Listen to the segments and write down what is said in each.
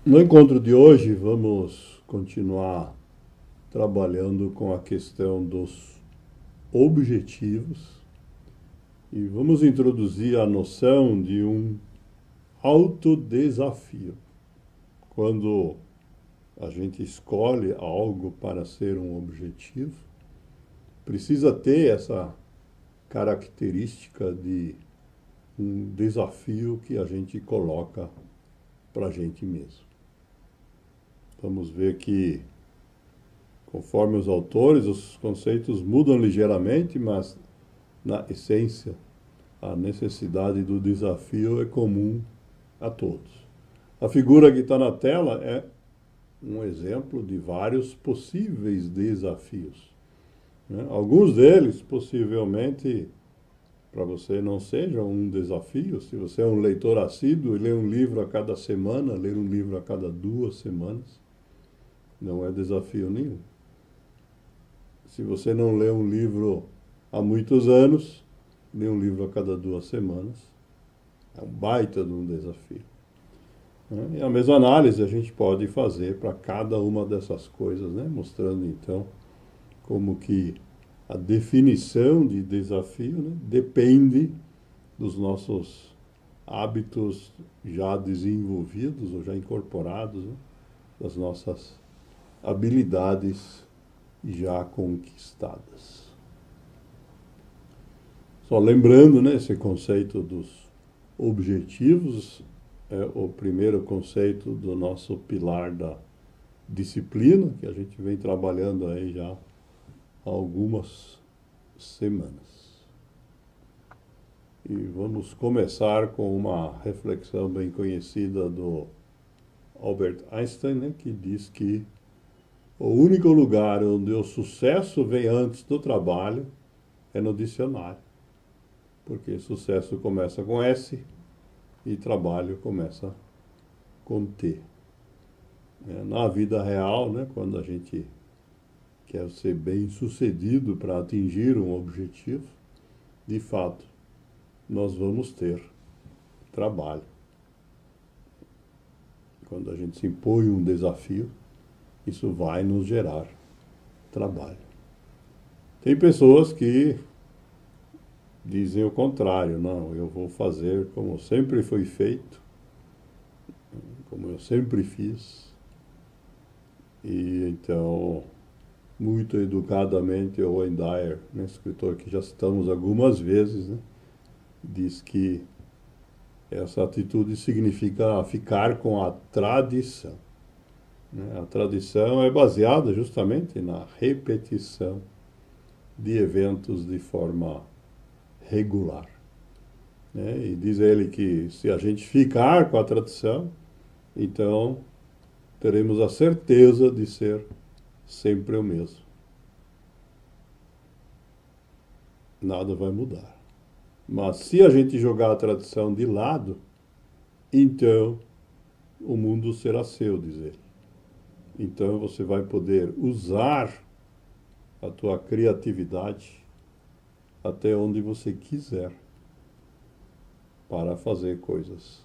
No encontro de hoje, vamos continuar trabalhando com a questão dos objetivos e vamos introduzir a noção de um autodesafio. Quando a gente escolhe algo para ser um objetivo, precisa ter essa característica de um desafio que a gente coloca para a gente mesmo. Vamos ver que, conforme os autores, os conceitos mudam ligeiramente, mas, na essência, a necessidade do desafio é comum a todos. A figura que está na tela é um exemplo de vários possíveis desafios, né? Alguns deles, possivelmente, para você não sejam um desafio. Se você é um leitor assíduo e lê um livro a cada semana, ler um livro a cada 2 semanas, não é desafio nenhum. Se você não lê um livro há muitos anos, lê um livro a cada 2 semanas, é um baita de um desafio, né? E a mesma análise a gente pode fazer para cada uma dessas coisas, né? Mostrando então como que a definição de desafio, né, depende dos nossos hábitos já desenvolvidos ou já incorporados, né, das nossas habilidades já conquistadas. Só lembrando, né, esse conceito dos objetivos é o primeiro conceito do nosso pilar da disciplina, que a gente vem trabalhando aí já há algumas semanas. E vamos começar com uma reflexão bem conhecida do Albert Einstein, né, que diz que o único lugar onde o sucesso vem antes do trabalho é no dicionário, porque sucesso começa com S e trabalho começa com T. Na vida real, né, quando a gente quer ser bem-sucedido para atingir um objetivo, de fato, nós vamos ter trabalho. Quando a gente se impõe um desafio, isso vai nos gerar trabalho. Tem pessoas que dizem o contrário: não, eu vou fazer como sempre foi feito, como eu sempre fiz. E então, muito educadamente, o Wayne Dyer, né, escritor que já citamos algumas vezes, né, diz que essa atitude significa ficar com a tradição, né? A tradição é baseada justamente na repetição de eventos de forma regular, né? E diz ele que se a gente ficar com a tradição, então teremos a certeza de ser sempre o mesmo. Nada vai mudar. Mas se a gente jogar a tradição de lado, então o mundo será seu, diz ele. Então você vai poder usar a tua criatividade até onde você quiser para fazer coisas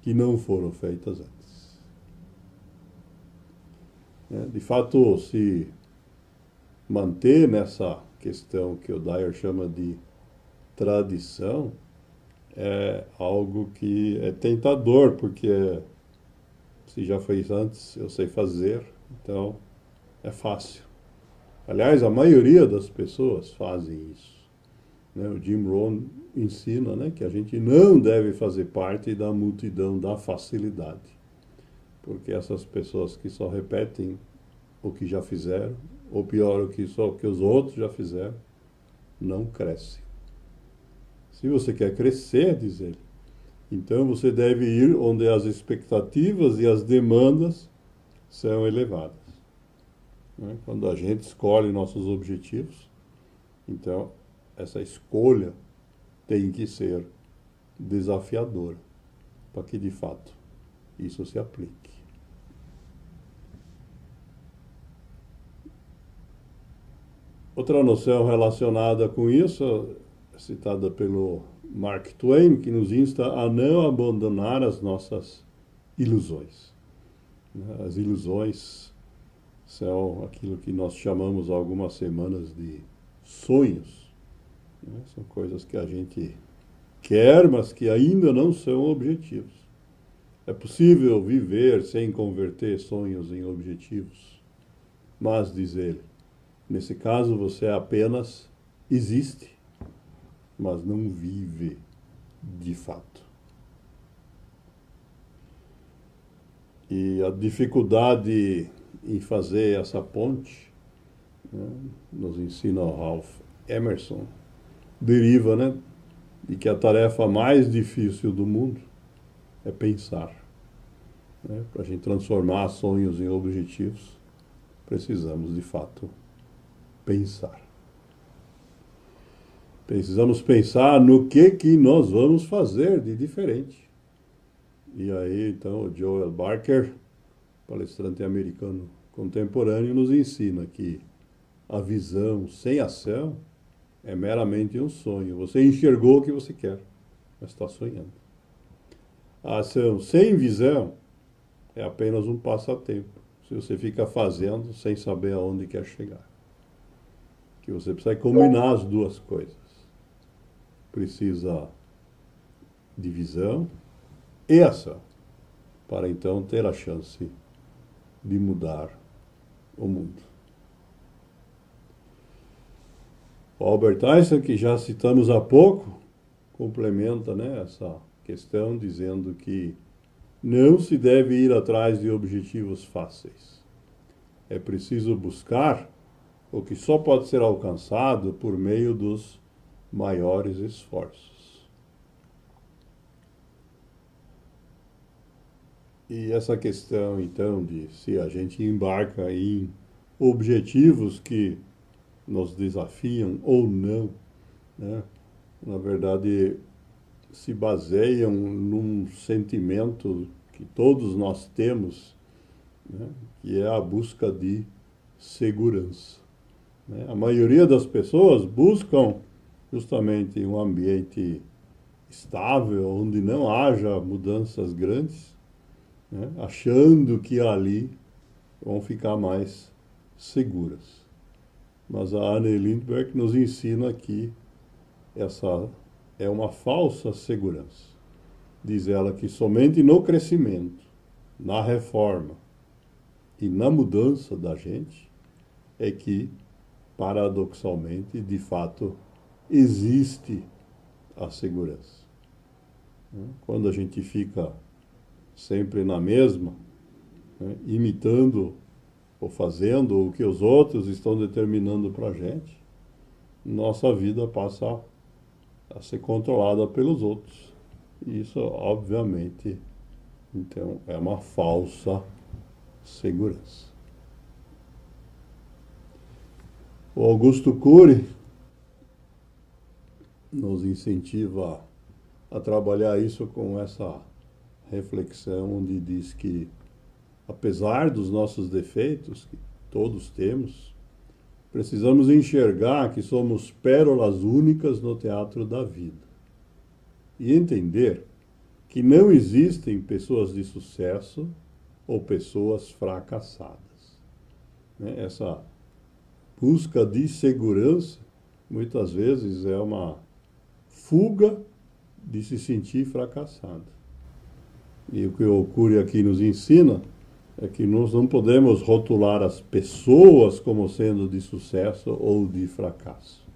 que não foram feitas antes. De fato, se manter nessa questão que o Dyer chama de tradição é algo que é tentador, porque se já fez antes, eu sei fazer, então é fácil. Aliás, a maioria das pessoas fazem isso, né? O Jim Rohn ensina, né, que a gente não deve fazer parte da multidão da facilidade, porque essas pessoas que só repetem o que já fizeram, ou pior, o que os outros já fizeram, não crescem. Se você quer crescer, diz ele, então você deve ir onde as expectativas e as demandas são elevadas. Quando a gente escolhe nossos objetivos, então essa escolha tem que ser desafiadora, para que de fato isso se aplique. Outra noção relacionada com isso, citada pelo Mark Twain, que nos insta a não abandonar as nossas ilusões. né? As ilusões são aquilo que nós chamamos há algumas semanas de sonhos, né? São coisas que a gente quer, mas que ainda não são objetivos. É possível viver sem converter sonhos em objetivos, mas, diz ele, nesse caso você apenas existe, mas não vive de fato. E a dificuldade em fazer essa ponte, né, nos ensina o Ralph Emerson, deriva, né, de que a tarefa mais difícil do mundo é pensar. Né? Para a gente transformar sonhos em objetivos, precisamos de fato pensar. Precisamos pensar no que nós vamos fazer de diferente. E aí, então, o Joel Barker, palestrante americano contemporâneo, nos ensina que a visão sem ação é meramente um sonho. Você enxergou o que você quer, mas está sonhando. A ação sem visão é apenas um passatempo. Se você fica fazendo sem saber aonde quer chegar. Que você precisa combinar as duas coisas. Precisa de visão e ação, para então ter a chance de mudar o mundo. O Albert Einstein, que já citamos há pouco, complementa, né, essa questão dizendo que não se deve ir atrás de objetivos fáceis. É preciso buscar o que só pode ser alcançado por meio dos maiores esforços. E essa questão, então, de se a gente embarca em objetivos que nos desafiam ou não, né, na verdade, se baseiam num sentimento que todos nós temos, né, que é a busca de segurança. Né? A maioria das pessoas buscam justamente um ambiente estável, onde não haja mudanças grandes, né, achando que ali vão ficar mais seguras. Mas a Anne Lindbergh nos ensina que essa é uma falsa segurança. Diz ela que somente no crescimento, na reforma e na mudança da gente é que, paradoxalmente, de fato, existe a segurança. Quando a gente fica sempre na mesma, né, imitando ou fazendo o que os outros estão determinando para a gente, nossa vida passa a ser controlada pelos outros. E isso, obviamente, então, é uma falsa segurança. O Augusto Cury nos incentiva a trabalhar isso com essa reflexão, onde diz que, apesar dos nossos defeitos, que todos temos, precisamos enxergar que somos pérolas únicas no teatro da vida. E entender que não existem pessoas de sucesso ou pessoas fracassadas. Essa busca de segurança, muitas vezes, é uma fuga de se sentir fracassado. E o que o Cury aqui nos ensina é que nós não podemos rotular as pessoas como sendo de sucesso ou de fracasso.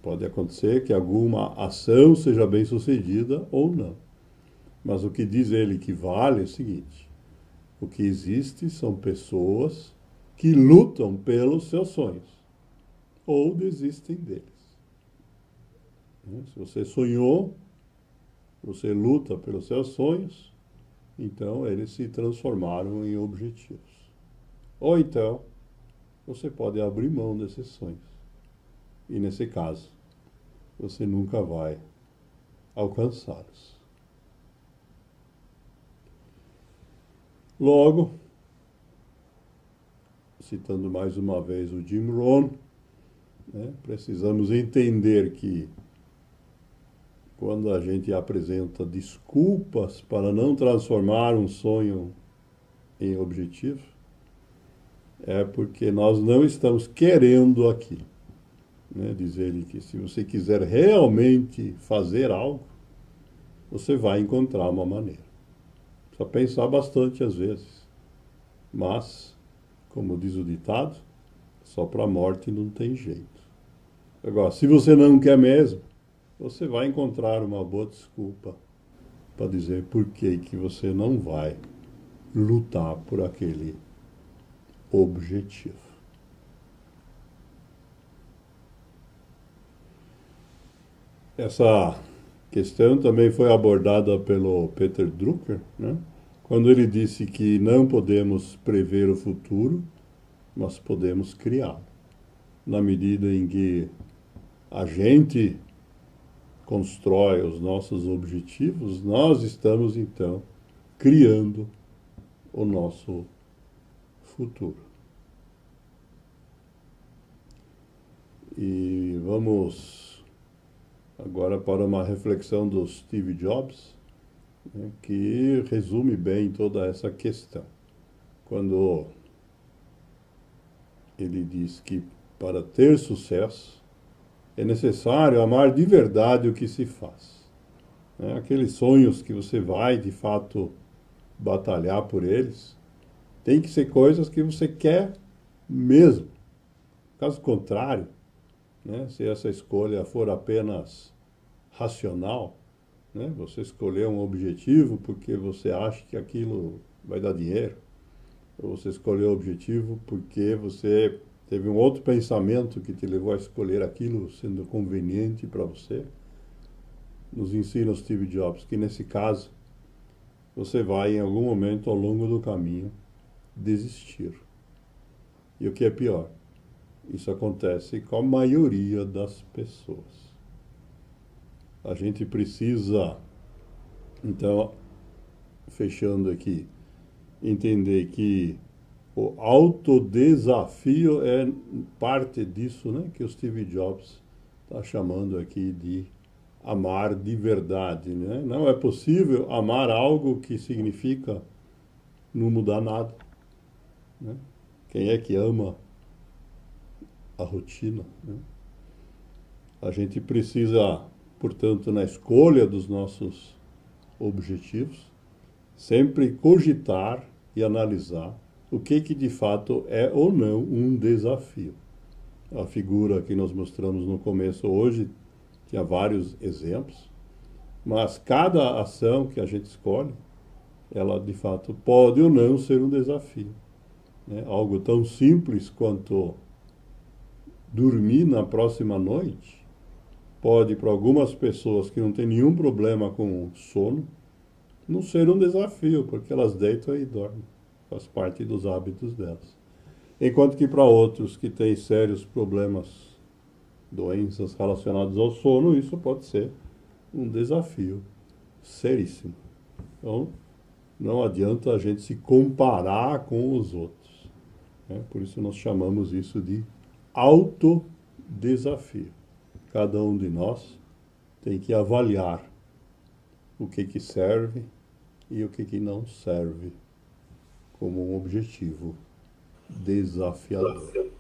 Pode acontecer que alguma ação seja bem sucedida ou não. Mas o que diz ele que vale é o seguinte: o que existe são pessoas que lutam pelos seus sonhos ou desistem deles. Se você sonhou, você luta pelos seus sonhos, então eles se transformaram em objetivos. Ou então, você pode abrir mão desses sonhos. E nesse caso, você nunca vai alcançá-los. Logo, citando mais uma vez o Jim Rohn, né, precisamos entender que quando a gente apresenta desculpas para não transformar um sonho em objetivo, é porque nós não estamos querendo aquilo. Né? Diz ele que se você quiser realmente fazer algo, você vai encontrar uma maneira. Precisa pensar bastante às vezes. Mas, como diz o ditado, só para a morte não tem jeito. Agora, se você não quer mesmo, você vai encontrar uma boa desculpa para dizer por que você não vai lutar por aquele objetivo. Essa questão também foi abordada pelo Peter Drucker, né? Quando ele disse que não podemos prever o futuro, mas podemos criá-lo. Na medida em que a gente constrói os nossos objetivos, nós estamos então criando o nosso futuro. E vamos agora para uma reflexão do Steve Jobs, né, que resume bem toda essa questão. Quando ele diz que para ter sucesso é necessário amar de verdade o que se faz. Né? Aqueles sonhos que você vai, de fato, batalhar por eles, tem que ser coisas que você quer mesmo. Caso contrário, né, se essa escolha for apenas racional, né, você escolher um objetivo porque você acha que aquilo vai dar dinheiro, ou você escolheu o objetivo porque você teve um outro pensamento que te levou a escolher aquilo sendo conveniente para você, nos ensina o Steve Jobs que nesse caso você vai em algum momento ao longo do caminho desistir. E o que é pior, isso acontece com a maioria das pessoas. A gente precisa, então, fechando aqui, entender que o autodesafio é parte disso, né, que o Steve Jobs está chamando aqui de amar de verdade. Né? Não é possível amar algo que significa não mudar nada. Né? Quem é que ama a rotina? Né? A gente precisa, portanto, na escolha dos nossos objetivos, sempre cogitar e analisar o que de fato é ou não um desafio. A figura que nós mostramos no começo hoje tinha vários exemplos, mas cada ação que a gente escolhe, ela de fato pode ou não ser um desafio. Né? Algo tão simples quanto dormir na próxima noite pode, para algumas pessoas que não têm nenhum problema com sono, não ser um desafio, porque elas deitam e dormem. Faz parte dos hábitos delas. Enquanto que para outros que têm sérios problemas, doenças relacionadas ao sono, isso pode ser um desafio seríssimo. Então, não adianta a gente se comparar com os outros. Né? Por isso nós chamamos isso de autodesafio. Cada um de nós tem que avaliar o que serve e o que não serve como um objetivo desafiador.